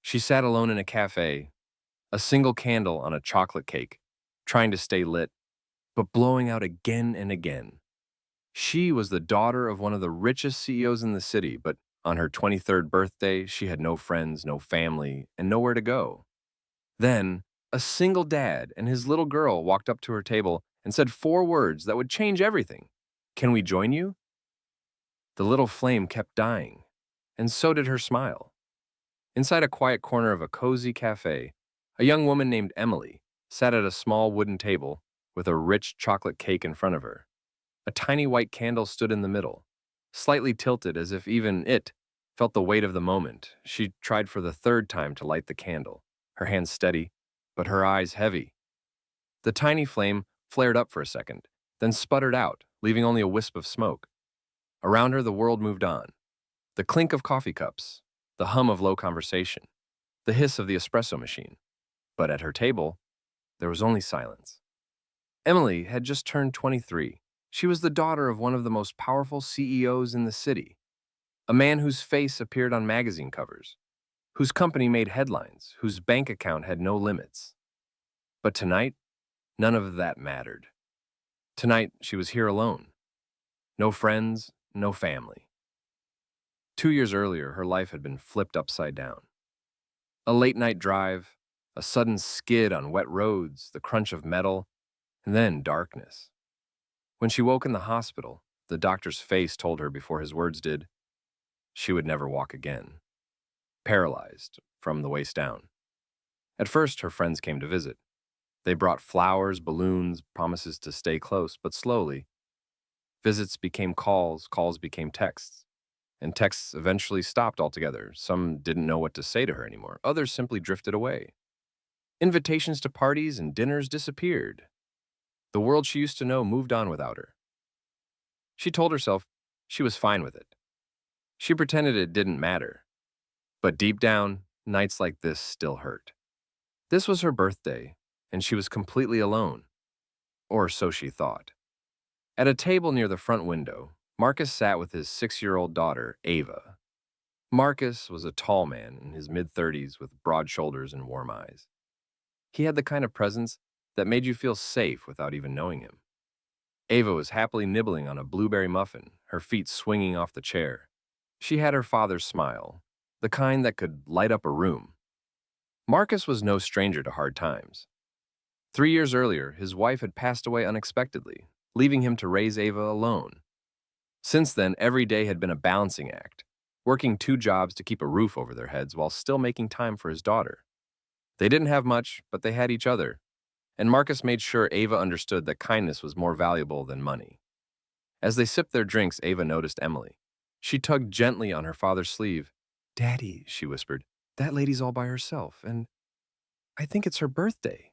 She sat alone in a cafe, a single candle on a chocolate cake, trying to stay lit, but blowing out again and again. She was the daughter of one of the richest CEOs in the city, but on her 23rd birthday, she had no friends, no family, and nowhere to go. Then, a single dad and his little girl walked up to her table and said four words that would change everything. Can we join you? The little flame kept dying, and so did her smile. Inside a quiet corner of a cozy cafe, a young woman named Emily sat at a small wooden table with a rich chocolate cake in front of her. A tiny white candle stood in the middle, slightly tilted as if even it felt the weight of the moment. She tried for the third time to light the candle, her hands steady, but her eyes heavy. The tiny flame flared up for a second, then sputtered out, leaving only a wisp of smoke. Around her, the world moved on. The clink of coffee cups, the hum of low conversation, the hiss of the espresso machine. But at her table, there was only silence. Emily had just turned 23. She was the daughter of one of the most powerful CEOs in the city, a man whose face appeared on magazine covers, whose company made headlines, whose bank account had no limits. But tonight, none of that mattered. Tonight, she was here alone. No friends, no family. 2 years earlier, her life had been flipped upside down. A late-night drive, a sudden skid on wet roads, the crunch of metal, and then darkness. When she woke in the hospital, the doctor's face told her before his words did, she would never walk again. Paralyzed from the waist down. At first, her friends came to visit. They brought flowers, balloons, promises to stay close, but slowly, visits became calls, calls became texts. And texts eventually stopped altogether. Some didn't know what to say to her anymore. Others simply drifted away. Invitations to parties and dinners disappeared. The world she used to know moved on without her. She told herself she was fine with it. She pretended it didn't matter. But deep down, nights like this still hurt. This was her birthday, and she was completely alone. Or so she thought. At a table near the front window, Marcus sat with his 6-year-old daughter, Ava. Marcus was a tall man in his mid-30s with broad shoulders and warm eyes. He had the kind of presence that made you feel safe without even knowing him. Ava was happily nibbling on a blueberry muffin, her feet swinging off the chair. She had her father's smile, the kind that could light up a room. Marcus was no stranger to hard times. 3 years earlier, his wife had passed away unexpectedly, leaving him to raise Ava alone. Since then, every day had been a balancing act, working 2 jobs to keep a roof over their heads while still making time for his daughter. They didn't have much, but they had each other, and Marcus made sure Ava understood that kindness was more valuable than money. As they sipped their drinks, Ava noticed Emily. She tugged gently on her father's sleeve. "Daddy," she whispered, "that lady's all by herself, and I think it's her birthday."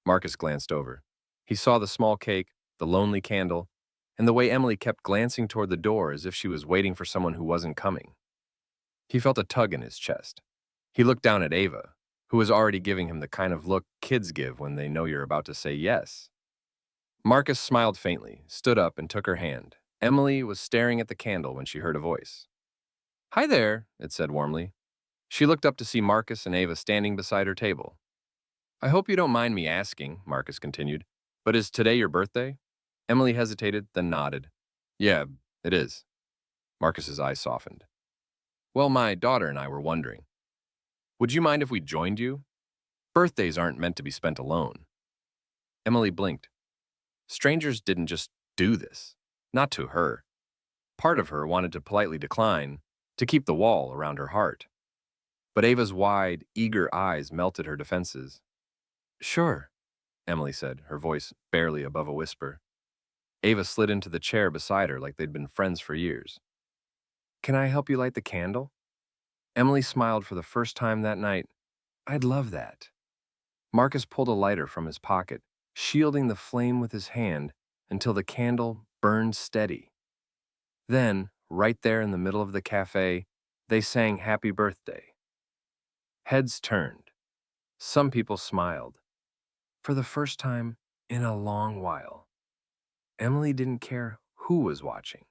Marcus glanced over. He saw the small cake, the lonely candle, and the way Emily kept glancing toward the door as if she was waiting for someone who wasn't coming. He felt a tug in his chest. He looked down at Ava, who was already giving him the kind of look kids give when they know you're about to say yes. Marcus smiled faintly, stood up, and took her hand. Emily was staring at the candle when she heard a voice. "Hi there," it said warmly. She looked up to see Marcus and Ava standing beside her table. "I hope you don't mind me asking," Marcus continued, "but is today your birthday?" Emily hesitated, then nodded. "Yeah, it is." Marcus's eyes softened. "Well, my daughter and I were wondering. Would you mind if we joined you? Birthdays aren't meant to be spent alone." Emily blinked. Strangers didn't just do this. Not to her. Part of her wanted to politely decline, to keep the wall around her heart. But Ava's wide, eager eyes melted her defenses. "Sure," Emily said, her voice barely above a whisper. Ava slid into the chair beside her like they'd been friends for years. "Can I help you light the candle?" Emily smiled for the first time that night. "I'd love that." Marcus pulled a lighter from his pocket, shielding the flame with his hand until the candle burned steady. Then, right there in the middle of the cafe, they sang Happy Birthday. Heads turned. Some people smiled. For the first time in a long while, Emily didn't care who was watching.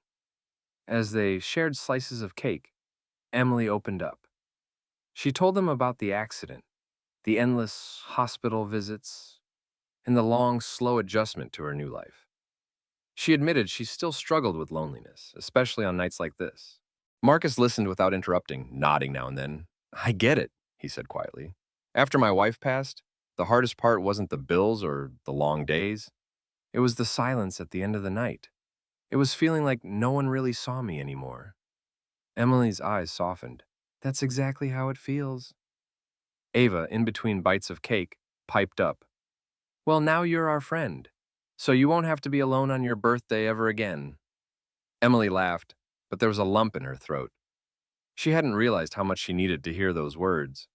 As they shared slices of cake, Emily opened up. She told them about the accident, the endless hospital visits, and the long, slow adjustment to her new life. She admitted she still struggled with loneliness, especially on nights like this. Marcus listened without interrupting, nodding now and then. I get it, he said quietly. After my wife passed, the hardest part wasn't the bills or the long days. It was the silence at the end of the night. It was feeling like no one really saw me anymore. Emily's eyes softened. That's exactly how it feels. Ava, in between bites of cake, piped up. Well, now you're our friend, so you won't have to be alone on your birthday ever again. Emily laughed, but there was a lump in her throat. She hadn't realized how much she needed to hear those words.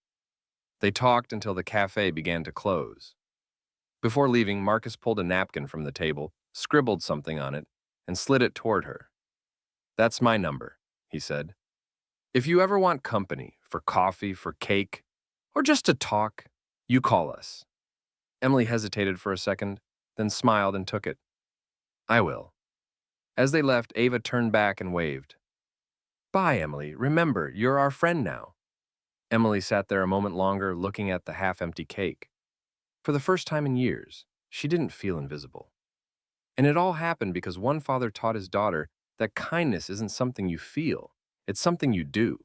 They talked until the cafe began to close. Before leaving, Marcus pulled a napkin from the table, scribbled something on it, and slid it toward her. That's my number, he said. If you ever want company, for coffee, for cake, or just to talk, you call us. Emily hesitated for a second, then smiled and took it. I will. As they left, Ava turned back and waved. Bye, Emily. Remember, you're our friend now. Emily sat there a moment longer, looking at the half-empty cake. For the first time in years, she didn't feel invisible. And it all happened because one father taught his daughter that kindness isn't something you feel, it's something you do.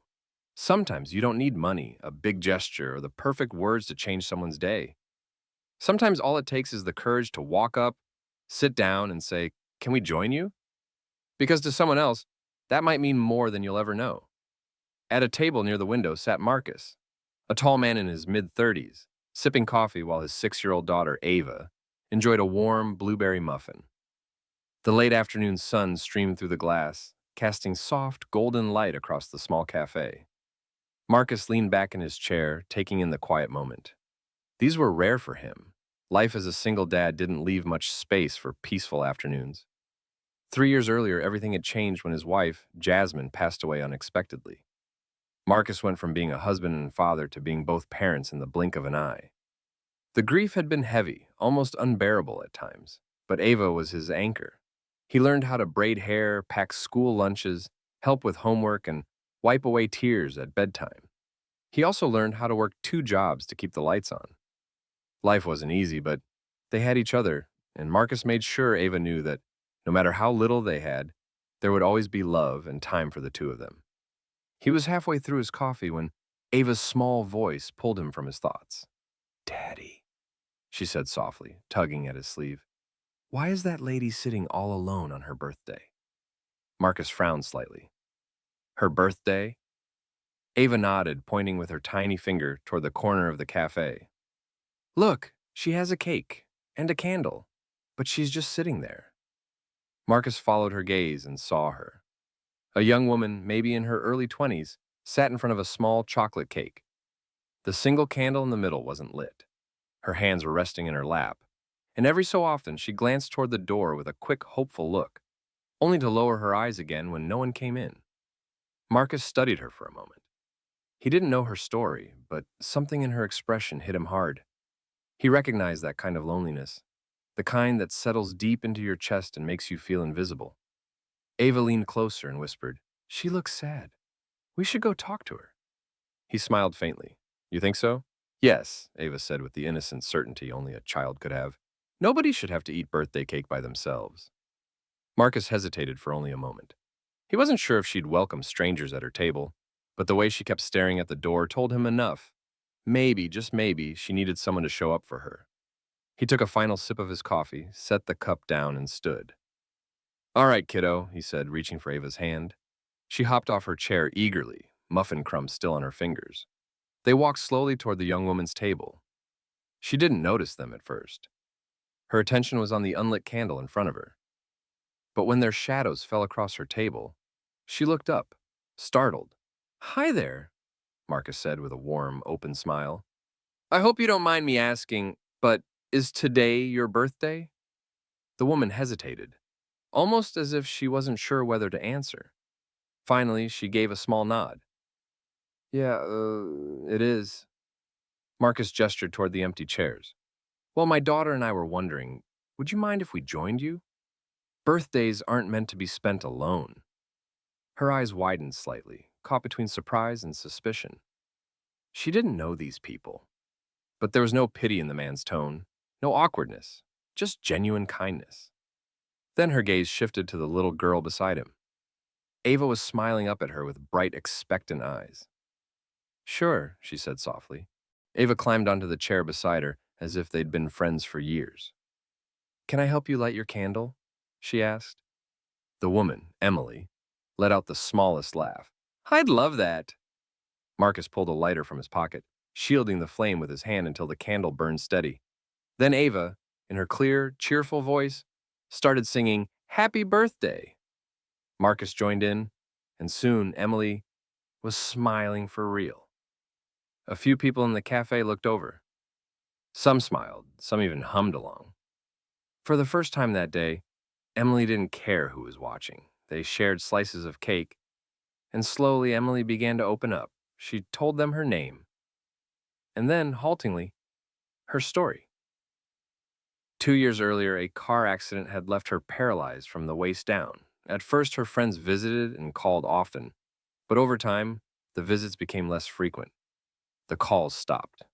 Sometimes you don't need money, a big gesture, or the perfect words to change someone's day. Sometimes all it takes is the courage to walk up, sit down, and say, "Can we join you?" Because to someone else, that might mean more than you'll ever know. At a table near the window sat Marcus, a tall man in his mid-30s, sipping coffee while his 6-year-old daughter, Ava, enjoyed a warm blueberry muffin. The late afternoon sun streamed through the glass, casting soft, golden light across the small cafe. Marcus leaned back in his chair, taking in the quiet moment. These were rare for him. Life as a single dad didn't leave much space for peaceful afternoons. 3 years earlier, everything had changed when his wife, Jasmine, passed away unexpectedly. Marcus went from being a husband and father to being both parents in the blink of an eye. The grief had been heavy, almost unbearable at times, but Ava was his anchor. He learned how to braid hair, pack school lunches, help with homework, and wipe away tears at bedtime. He also learned how to work 2 jobs to keep the lights on. Life wasn't easy, but they had each other, and Marcus made sure Ava knew that no matter how little they had, there would always be love and time for the two of them. He was halfway through his coffee when Ava's small voice pulled him from his thoughts. Daddy, she said softly, tugging at his sleeve. Why is that lady sitting all alone on her birthday? Marcus frowned slightly. Her birthday? Ava nodded, pointing with her tiny finger toward the corner of the cafe. Look, she has a cake and a candle, but she's just sitting there. Marcus followed her gaze and saw her. A young woman, maybe in her early 20s, sat in front of a small chocolate cake. The single candle in the middle wasn't lit. Her hands were resting in her lap, and every so often she glanced toward the door with a quick, hopeful look, only to lower her eyes again when no one came in. Marcus studied her for a moment. He didn't know her story, but something in her expression hit him hard. He recognized that kind of loneliness, the kind that settles deep into your chest and makes you feel invisible. Ava leaned closer and whispered, She looks sad. We should go talk to her. He smiled faintly. You think so? Yes, Ava said with the innocent certainty only a child could have. Nobody should have to eat birthday cake by themselves. Marcus hesitated for only a moment. He wasn't sure if she'd welcome strangers at her table, but the way she kept staring at the door told him enough. Maybe, just maybe, she needed someone to show up for her. He took a final sip of his coffee, set the cup down, and stood. All right, kiddo, he said, reaching for Ava's hand. She hopped off her chair eagerly, muffin crumbs still on her fingers. They walked slowly toward the young woman's table. She didn't notice them at first. Her attention was on the unlit candle in front of her. But when their shadows fell across her table, she looked up, startled. Hi there, Marcus said with a warm, open smile. I hope you don't mind me asking, but is today your birthday? The woman hesitated, almost as if she wasn't sure whether to answer. Finally, she gave a small nod. Yeah, it is. Marcus gestured toward the empty chairs. Well, my daughter and I were wondering, would you mind if we joined you? Birthdays aren't meant to be spent alone. Her eyes widened slightly, caught between surprise and suspicion. She didn't know these people, but there was no pity in the man's tone, no awkwardness, just genuine kindness. Then her gaze shifted to the little girl beside him. Ava was smiling up at her with bright, expectant eyes. Sure, she said softly. Ava climbed onto the chair beside her as if they'd been friends for years. Can I help you light your candle? She asked. The woman, Emily, let out the smallest laugh. I'd love that. Marcus pulled a lighter from his pocket, shielding the flame with his hand until the candle burned steady. Then Ava, in her clear, cheerful voice, started singing Happy Birthday. Marcus joined in, and soon Emily was smiling for real. A few people in the cafe looked over. Some smiled, some even hummed along. For the first time that day, Emily didn't care who was watching. They shared slices of cake, and slowly Emily began to open up. She told them her name, and then, haltingly, her story. 2 years earlier, a car accident had left her paralyzed from the waist down. At first, her friends visited and called often, but over time, the visits became less frequent. The calls stopped.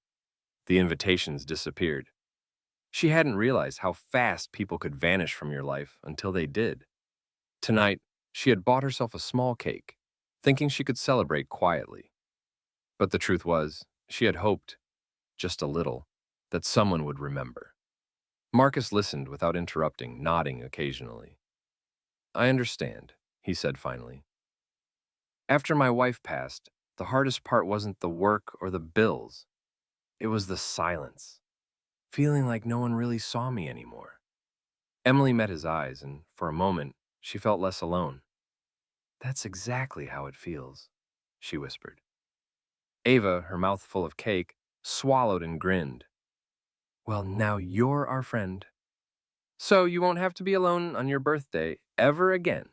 The invitations disappeared. She hadn't realized how fast people could vanish from your life until they did. Tonight, she had bought herself a small cake, thinking she could celebrate quietly. But the truth was, she had hoped, just a little, that someone would remember. Marcus listened without interrupting, nodding occasionally. I understand, he said finally. After my wife passed, the hardest part wasn't the work or the bills. It was the silence, feeling like no one really saw me anymore. Emily met his eyes, and for a moment, she felt less alone. That's exactly how it feels, she whispered. Ava, her mouth full of cake, swallowed and grinned. Well, now you're our friend. So you won't have to be alone on your birthday ever again.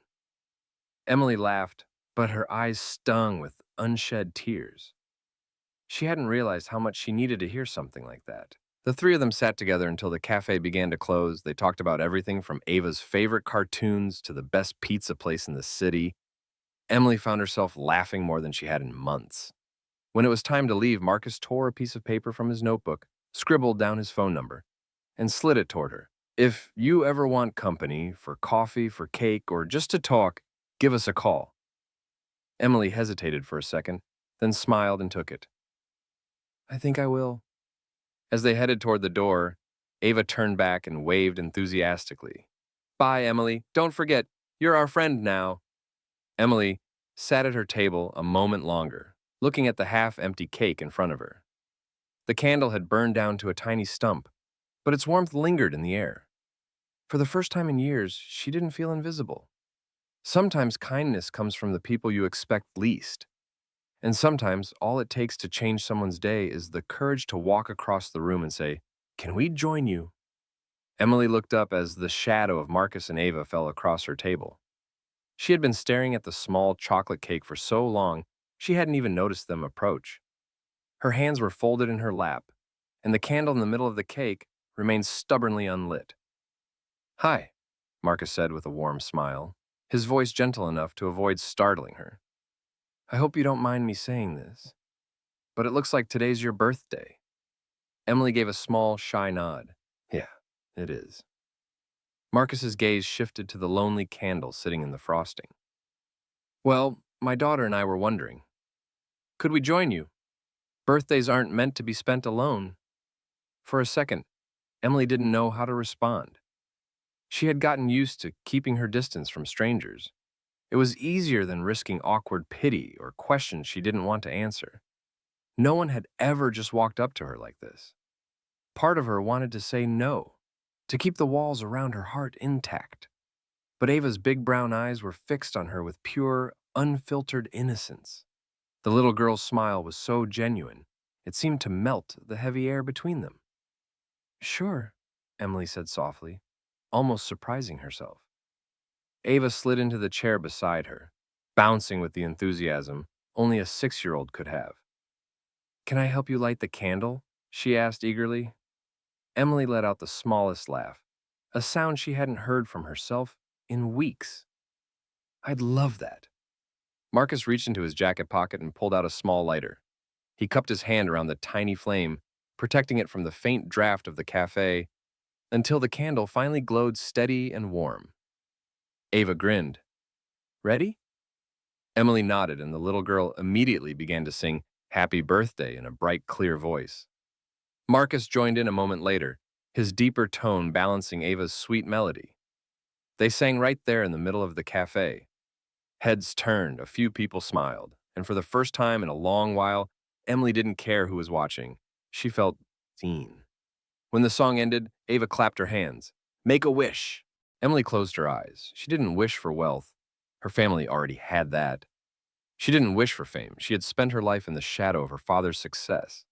Emily laughed, but her eyes stung with unshed tears. She hadn't realized how much she needed to hear something like that. The three of them sat together until the cafe began to close. They talked about everything from Ava's favorite cartoons to the best pizza place in the city. Emily found herself laughing more than she had in months. When it was time to leave, Marcus tore a piece of paper from his notebook, scribbled down his phone number, and slid it toward her. If you ever want company, for coffee, for cake, or just to talk, give us a call. Emily hesitated for a second, then smiled and took it. I think I will. As they headed toward the door, Ava turned back and waved enthusiastically. Bye, Emily. Don't forget, you're our friend now. Emily sat at her table a moment longer, looking at the half-empty cake in front of her. The candle had burned down to a tiny stump, but its warmth lingered in the air. For the first time in years, she didn't feel invisible. Sometimes kindness comes from the people you expect least. And sometimes all it takes to change someone's day is the courage to walk across the room and say, Can we join you? Emily looked up as the shadow of Marcus and Ava fell across her table. She had been staring at the small chocolate cake for so long, she hadn't even noticed them approach. Her hands were folded in her lap, and the candle in the middle of the cake remained stubbornly unlit. Hi, Marcus said with a warm smile, his voice gentle enough to avoid startling her. I hope you don't mind me saying this, but it looks like today's your birthday. Emily gave a small, shy nod. Yeah, it is. Marcus's gaze shifted to the lonely candle sitting in the frosting. Well, my daughter and I were wondering, could we join you? Birthdays aren't meant to be spent alone. For a second, Emily didn't know how to respond. She had gotten used to keeping her distance from strangers. It was easier than risking awkward pity or questions she didn't want to answer. No one had ever just walked up to her like this. Part of her wanted to say no, to keep the walls around her heart intact. But Ava's big brown eyes were fixed on her with pure, unfiltered innocence. The little girl's smile was so genuine, it seemed to melt the heavy air between them. Sure, Emily said softly, almost surprising herself. Ava slid into the chair beside her, bouncing with the enthusiasm only a 6-year-old could have. Can I help you light the candle? She asked eagerly. Emily let out the smallest laugh, a sound she hadn't heard from herself in weeks. I'd love that. Marcus reached into his jacket pocket and pulled out a small lighter. He cupped his hand around the tiny flame, protecting it from the faint draft of the cafe, until the candle finally glowed steady and warm. Ava grinned. Ready? Emily nodded, and the little girl immediately began to sing Happy Birthday in a bright, clear voice. Marcus joined in a moment later, his deeper tone balancing Ava's sweet melody. They sang right there in the middle of the cafe. Heads turned, a few people smiled, and for the first time in a long while, Emily didn't care who was watching. She felt seen. When the song ended, Ava clapped her hands. Make a wish! Emily closed her eyes. She didn't wish for wealth. Her family already had that. She didn't wish for fame. She had spent her life in the shadow of her father's success.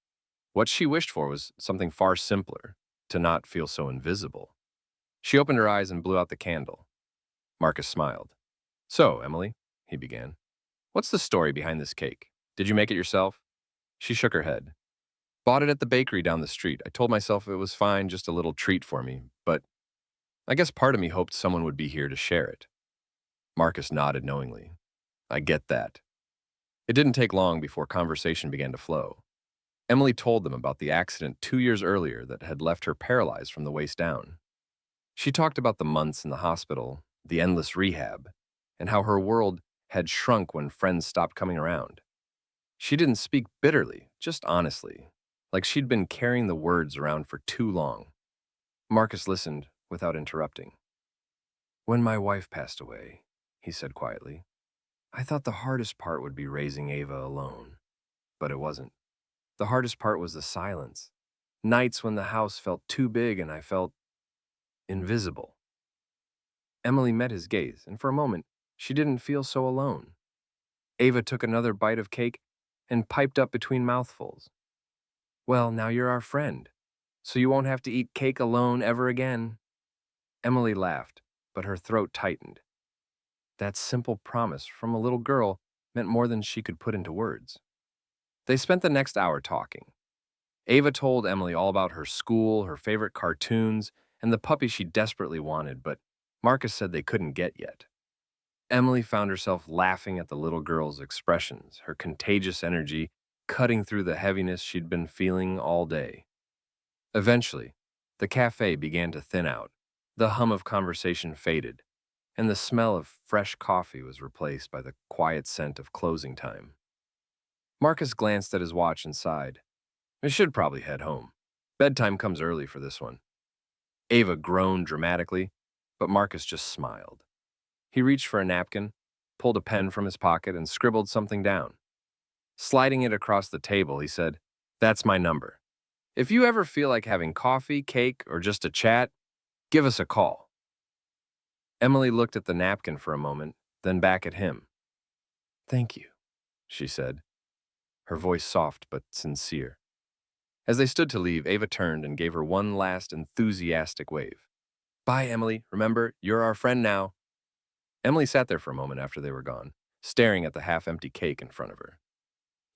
What she wished for was something far simpler, to not feel so invisible. She opened her eyes and blew out the candle. Marcus smiled. So, Emily, he began, what's the story behind this cake? Did you make it yourself? She shook her head. Bought it at the bakery down the street. I told myself it was fine, just a little treat for me, but I guess part of me hoped someone would be here to share it. Marcus nodded knowingly. I get that. It didn't take long before conversation began to flow. Emily told them about the accident 2 years earlier that had left her paralyzed from the waist down. She talked about the months in the hospital, the endless rehab, and how her world had shrunk when friends stopped coming around. She didn't speak bitterly, just honestly, like she'd been carrying the words around for too long. Marcus listened without interrupting. When my wife passed away, he said quietly, I thought the hardest part would be raising Ava alone, but it wasn't. The hardest part was the silence. Nights when the house felt too big and I felt invisible. Emily met his gaze, and for a moment, she didn't feel so alone. Ava took another bite of cake and piped up between mouthfuls. Well, now you're our friend, so you won't have to eat cake alone ever again. Emily laughed, but her throat tightened. That simple promise from a little girl meant more than she could put into words. They spent the next hour talking. Ava told Emily all about her school, her favorite cartoons, and the puppy she desperately wanted, but Marcus said they couldn't get yet. Emily found herself laughing at the little girl's expressions, her contagious energy cutting through the heaviness she'd been feeling all day. Eventually, the cafe began to thin out. The hum of conversation faded, and the smell of fresh coffee was replaced by the quiet scent of closing time. Marcus glanced at his watch and sighed. I should probably head home. Bedtime comes early for this one. Ava groaned dramatically, but Marcus just smiled. He reached for a napkin, pulled a pen from his pocket, and scribbled something down. Sliding it across the table, he said, That's my number. If you ever feel like having coffee, cake, or just a chat, give us a call. Emily looked at the napkin for a moment, then back at him. Thank you, she said, her voice soft but sincere. As they stood to leave, Ava turned and gave her one last enthusiastic wave. Bye, Emily. Remember, you're our friend now. Emily sat there for a moment after they were gone, staring at the half-empty cake in front of her.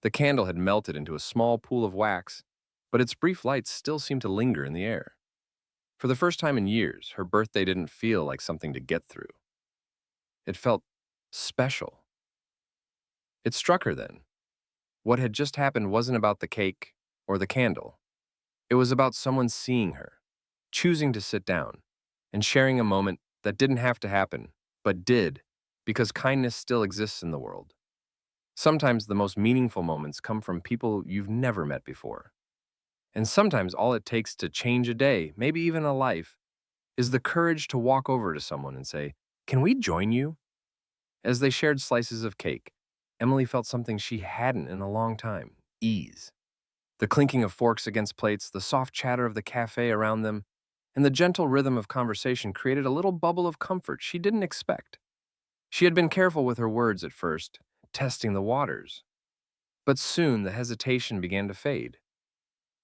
The candle had melted into a small pool of wax, but its brief light still seemed to linger in the air. For the first time in years, her birthday didn't feel like something to get through. It felt special. It struck her then. What had just happened wasn't about the cake or the candle. It was about someone seeing her, choosing to sit down, and sharing a moment that didn't have to happen, but did, because kindness still exists in the world. Sometimes the most meaningful moments come from people you've never met before. And sometimes all it takes to change a day, maybe even a life, is the courage to walk over to someone and say, Can we join you? As they shared slices of cake, Emily felt something she hadn't in a long time, ease. The clinking of forks against plates, the soft chatter of the cafe around them, and the gentle rhythm of conversation created a little bubble of comfort she didn't expect. She had been careful with her words at first, testing the waters. But soon the hesitation began to fade.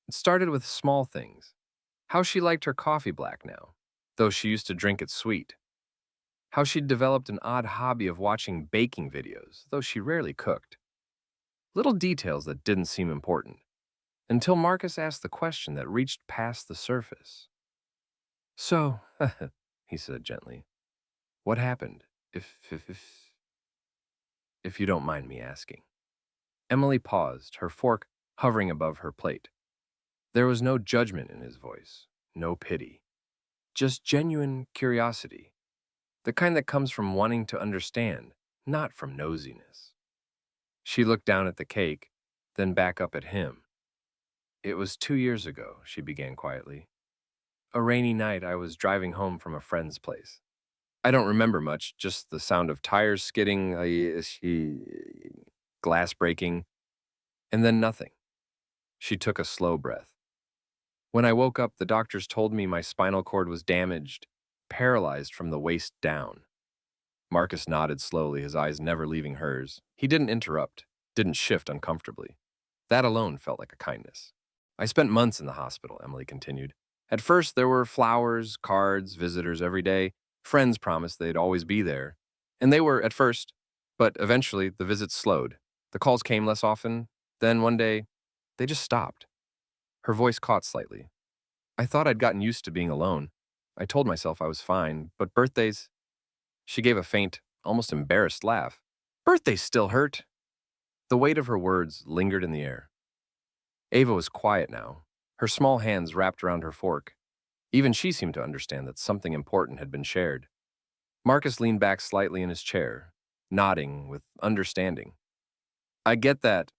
It started with small things. How she liked her coffee black now, though she used to drink it sweet. How she'd developed an odd hobby of watching baking videos, though she rarely cooked. Little details that didn't seem important, until Marcus asked the question that reached past the surface. So, he said gently, what happened, if you don't mind me asking? Emily paused, her fork hovering above her plate. There was no judgment in his voice, no pity, just genuine curiosity, the kind that comes from wanting to understand, not from nosiness. She looked down at the cake, then back up at him. "It was 2 years ago," she began quietly. "A rainy night, I was driving home from a friend's place. I don't remember much, just the sound of tires skidding, glass breaking, and then nothing." She took a slow breath. "When I woke up, the doctors told me my spinal cord was damaged, paralyzed from the waist down." Marcus nodded slowly, his eyes never leaving hers. He didn't interrupt, didn't shift uncomfortably. That alone felt like a kindness. "I spent months in the hospital," Emily continued. "At first, there were flowers, cards, visitors every day. Friends promised they'd always be there. And they were at first, but eventually the visits slowed. The calls came less often. Then one day, they just stopped." Her voice caught slightly. "I thought I'd gotten used to being alone. I told myself I was fine, but birthdays—" She gave a faint, almost embarrassed laugh. "Birthdays still hurt." The weight of her words lingered in the air. Ava was quiet now, her small hands wrapped around her fork. Even she seemed to understand that something important had been shared. Marcus leaned back slightly in his chair, nodding with understanding. "I get that,"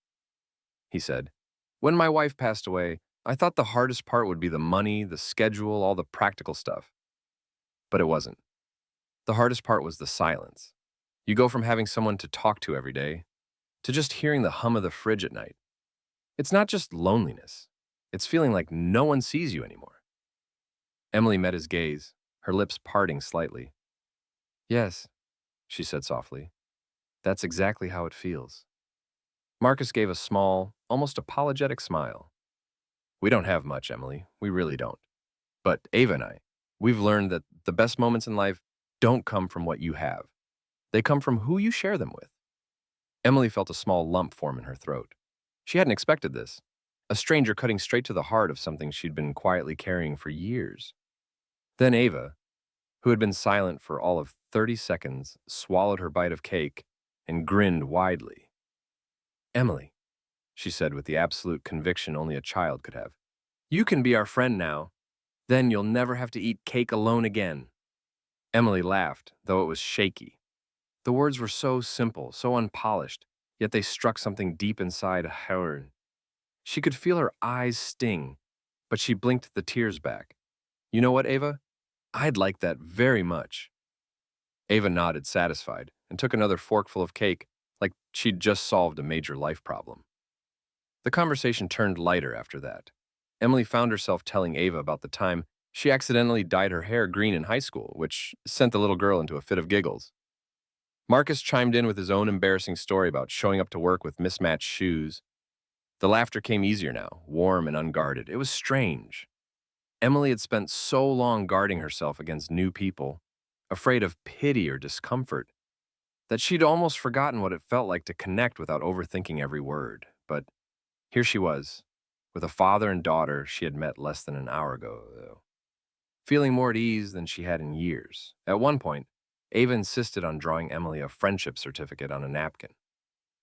he said. "When my wife passed away, I thought the hardest part would be the money, the schedule, all the practical stuff. But it wasn't. The hardest part was the silence. You go from having someone to talk to every day to just hearing the hum of the fridge at night. It's not just loneliness. It's feeling like no one sees you anymore." Emily met his gaze, her lips parting slightly. "Yes," she said softly. "That's exactly how it feels." Marcus gave a small, almost apologetic smile. "We don't have much, Emily. We really don't. But Ava and I, we've learned that the best moments in life don't come from what you have. They come from who you share them with." Emily felt a small lump form in her throat. She hadn't expected this. A stranger cutting straight to the heart of something she'd been quietly carrying for years. Then Ava, who had been silent for all of 30 seconds, swallowed her bite of cake and grinned widely. "Emily," she said with the absolute conviction only a child could have, "you can be our friend now. Then you'll never have to eat cake alone again." Emily laughed, though it was shaky. The words were so simple, so unpolished, yet they struck something deep inside her. She could feel her eyes sting, but she blinked the tears back. "You know what, Ava? I'd like that very much." Ava nodded, satisfied, and took another forkful of cake, like she'd just solved a major life problem. The conversation turned lighter after that. Emily found herself telling Ava about the time she accidentally dyed her hair green in high school, which sent the little girl into a fit of giggles. Marcus chimed in with his own embarrassing story about showing up to work with mismatched shoes. The laughter came easier now, warm and unguarded. It was strange. Emily had spent so long guarding herself against new people, afraid of pity or discomfort, that she'd almost forgotten what it felt like to connect without overthinking every word. But here she was, with a father and daughter she had met less than an hour ago, though, feeling more at ease than she had in years. At one point, Ava insisted on drawing Emily a friendship certificate on a napkin.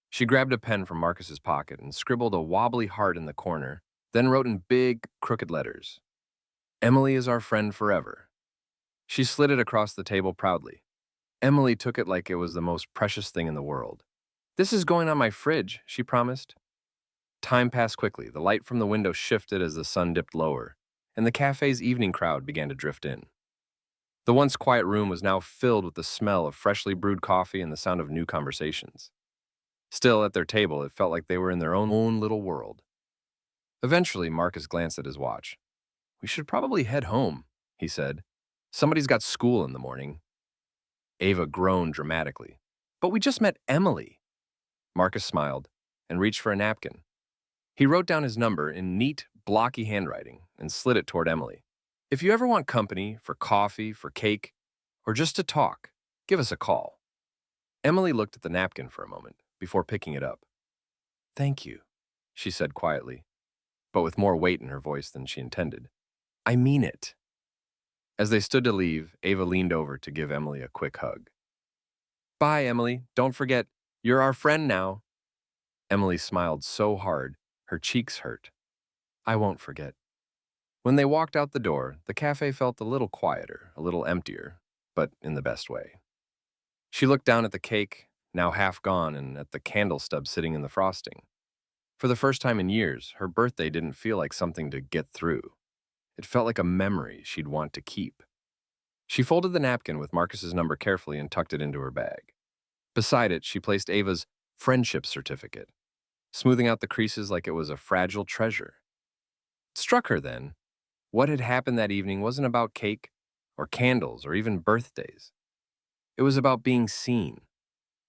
She grabbed a pen from Marcus's pocket and scribbled a wobbly heart in the corner, then wrote in big, crooked letters, "Emily is our friend forever." She slid it across the table proudly. Emily took it like it was the most precious thing in the world. "This is going on my fridge," she promised. Time passed quickly. The light from the window shifted as the sun dipped lower, and the cafe's evening crowd began to drift in. The once quiet room was now filled with the smell of freshly brewed coffee and the sound of new conversations. Still, at their table, it felt like they were in their own little world. Eventually, Marcus glanced at his watch. "We should probably head home," he said. "Somebody's got school in the morning." Ava groaned dramatically. "But we just met Emily." Marcus smiled and reached for a napkin. He wrote down his number in neat, blocky handwriting and slid it toward Emily. "If you ever want company, for coffee, for cake, or just to talk, give us a call." Emily looked at the napkin for a moment before picking it up. "Thank you," she said quietly, but with more weight in her voice than she intended. "I mean it." As they stood to leave, Ava leaned over to give Emily a quick hug. "Bye, Emily. Don't forget, you're our friend now." Emily smiled so hard, Her cheeks hurt. I won't forget. When they walked out the door, the cafe felt a little quieter, a little emptier, but in the best way. She looked down at the cake, now half gone, and at the candle stub sitting in the frosting. For the first time in years, her birthday didn't feel like something to get through. It felt like a memory she'd want to keep. She folded the napkin with Marcus's number carefully and tucked it into her bag. Beside it, she placed Ava's friendship certificate, smoothing out the creases like it was a fragile treasure. It struck her then, what had happened that evening wasn't about cake or candles or even birthdays. It was about being seen,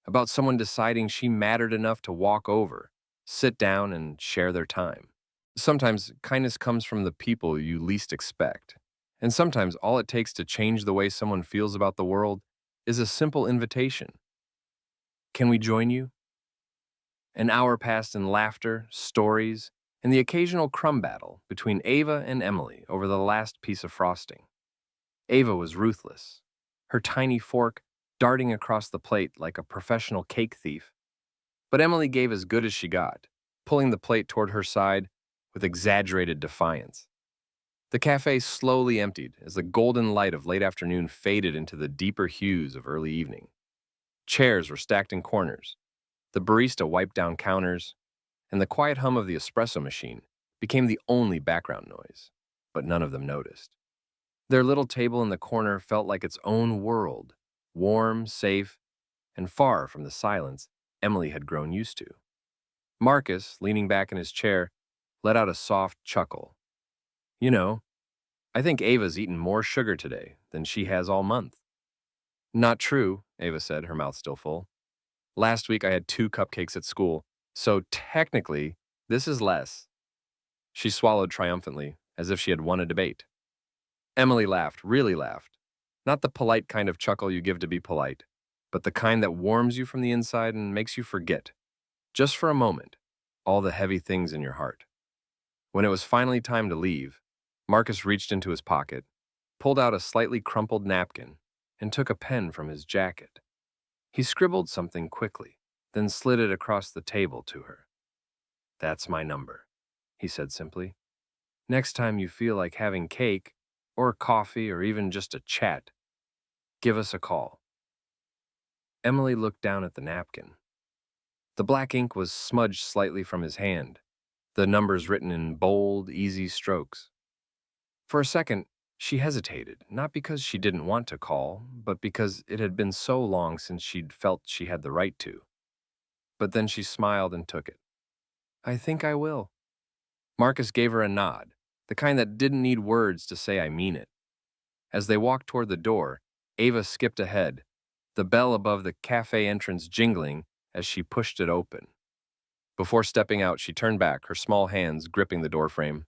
about someone deciding she mattered enough to walk over, sit down, and share their time. Sometimes kindness comes from the people you least expect. And sometimes all it takes to change the way someone feels about the world is a simple invitation. Can we join you? An hour passed in laughter, stories, and the occasional crumb battle between Ava and Emily over the last piece of frosting. Ava was ruthless, her tiny fork darting across the plate like a professional cake thief. But Emily gave as good as she got, pulling the plate toward her side with exaggerated defiance. The cafe slowly emptied as the golden light of late afternoon faded into the deeper hues of early evening. Chairs were stacked in corners. The barista wiped down counters, and the quiet hum of the espresso machine became the only background noise, but none of them noticed. Their little table in the corner felt like its own world, warm, safe, and far from the silence Emily had grown used to. Marcus, leaning back in his chair, let out a soft chuckle. You know, I think Ava's eaten more sugar today than she has all month. Not true, Ava said, her mouth still full. Last week I had 2 cupcakes at school, so technically, this is less. She swallowed triumphantly, as if she had won a debate. Emily laughed, really laughed. Not the polite kind of chuckle you give to be polite, but the kind that warms you from the inside and makes you forget, just for a moment, all the heavy things in your heart. When it was finally time to leave, Marcus reached into his pocket, pulled out a slightly crumpled napkin, and took a pen from his jacket. He scribbled something quickly, then slid it across the table to her. That's my number, he said simply. Next time you feel like having cake, or coffee, or even just a chat, give us a call. Emily looked down at the napkin. The black ink was smudged slightly from his hand, the numbers written in bold, easy strokes. For a second, she hesitated, not because she didn't want to call, but because it had been so long since she'd felt she had the right to. But then she smiled and took it. I think I will. Marcus gave her a nod, the kind that didn't need words to say I mean it. As they walked toward the door, Ava skipped ahead, the bell above the cafe entrance jingling as she pushed it open. Before stepping out, she turned back, her small hands gripping the doorframe.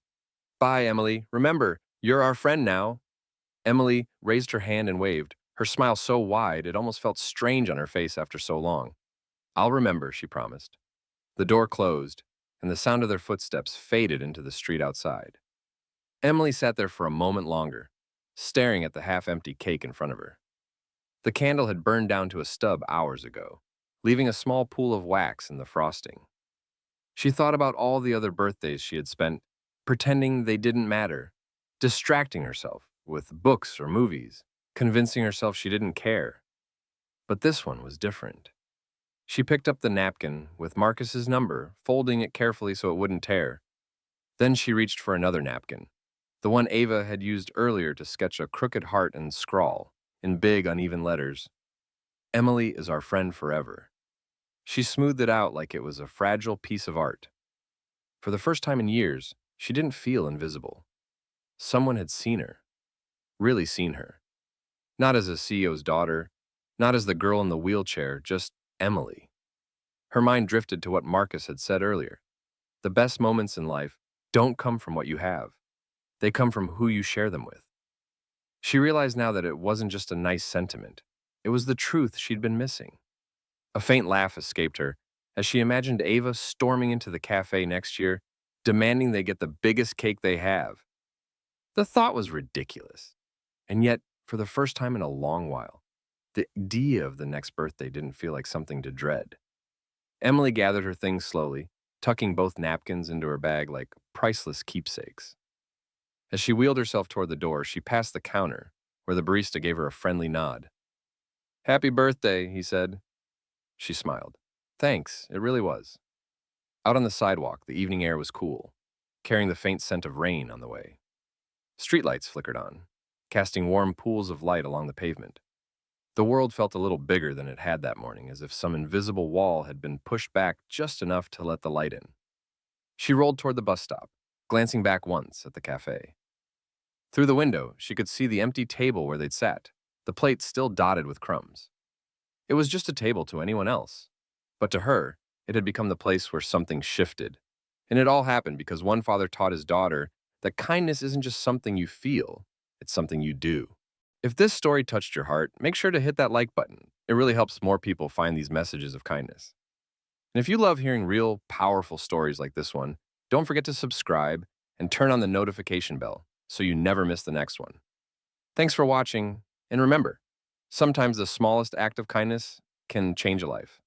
Bye, Emily. Remember, you're our friend now. Emily raised her hand and waved, her smile so wide it almost felt strange on her face after so long. I'll remember, she promised. The door closed, and the sound of their footsteps faded into the street outside. Emily sat there for a moment longer, staring at the half-empty cake in front of her. The candle had burned down to a stub hours ago, leaving a small pool of wax in the frosting. She thought about all the other birthdays she had spent pretending they didn't matter, distracting herself with books or movies, convincing herself she didn't care. But this one was different. She picked up the napkin with Marcus's number, folding it carefully so it wouldn't tear. Then she reached for another napkin, the one Ava had used earlier to sketch a crooked heart and scrawl, in big, uneven letters. Emily is our friend forever. She smoothed it out like it was a fragile piece of art. For the first time in years, she didn't feel invisible. Someone had seen her, really seen her. Not as a CEO's daughter, not as the girl in the wheelchair, just Emily. Her mind drifted to what Marcus had said earlier. The best moments in life don't come from what you have. They come from who you share them with. She realized now that it wasn't just a nice sentiment. It was the truth she'd been missing. A faint laugh escaped her as she imagined Ava storming into the cafe next year, demanding they get the biggest cake they have. The thought was ridiculous. And yet, for the first time in a long while, the idea of the next birthday didn't feel like something to dread. Emily gathered her things slowly, tucking both napkins into her bag like priceless keepsakes. As she wheeled herself toward the door, she passed the counter, where the barista gave her a friendly nod. "Happy birthday," he said. She smiled. "Thanks, it really was." Out on the sidewalk, the evening air was cool, carrying the faint scent of rain on the way. Streetlights flickered on, casting warm pools of light along the pavement. The world felt a little bigger than it had that morning, as if some invisible wall had been pushed back just enough to let the light in. She rolled toward the bus stop, glancing back once at the cafe. Through the window, she could see the empty table where they'd sat, the plate still dotted with crumbs. It was just a table to anyone else, but to her, it had become the place where something shifted. And it all happened because one father taught his daughter that kindness isn't just something you feel, it's something you do. If this story touched your heart, make sure to hit that like button. It really helps more people find these messages of kindness. And if you love hearing real, powerful stories like this one, don't forget to subscribe and turn on the notification bell so you never miss the next one. Thanks for watching, and remember, sometimes the smallest act of kindness can change a life.